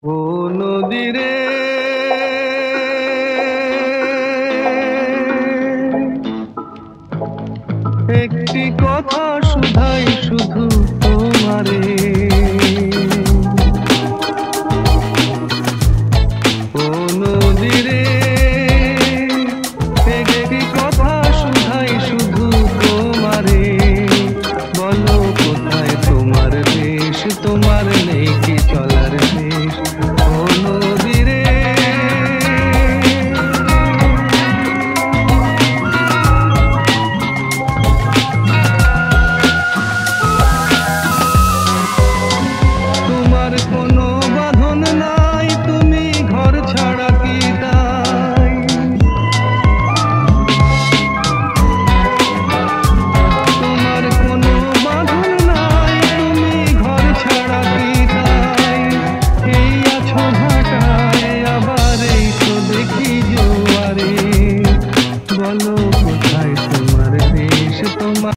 ও নদী রে, একটি কথা শুধাই শুধু তোমারে। ও নদী রে, একটি কথা শুধাই শুধু তোমারে। বলো কোথায় তোমার দেশ, তোমার নেই কি চলার দেশ। ও নদী রে, তোমার কোনো বাঁধন নাই, তুমি ঘর ছাড়া কি তাই। তোমার কোনো বাঁধন নাই, তুমি ঘর ছাড়া কি তাই। এই আছো ভাটায়, আবার এই তো দেখি জোয়ারে। বলো কোথায় তোমার দেশ, তোমার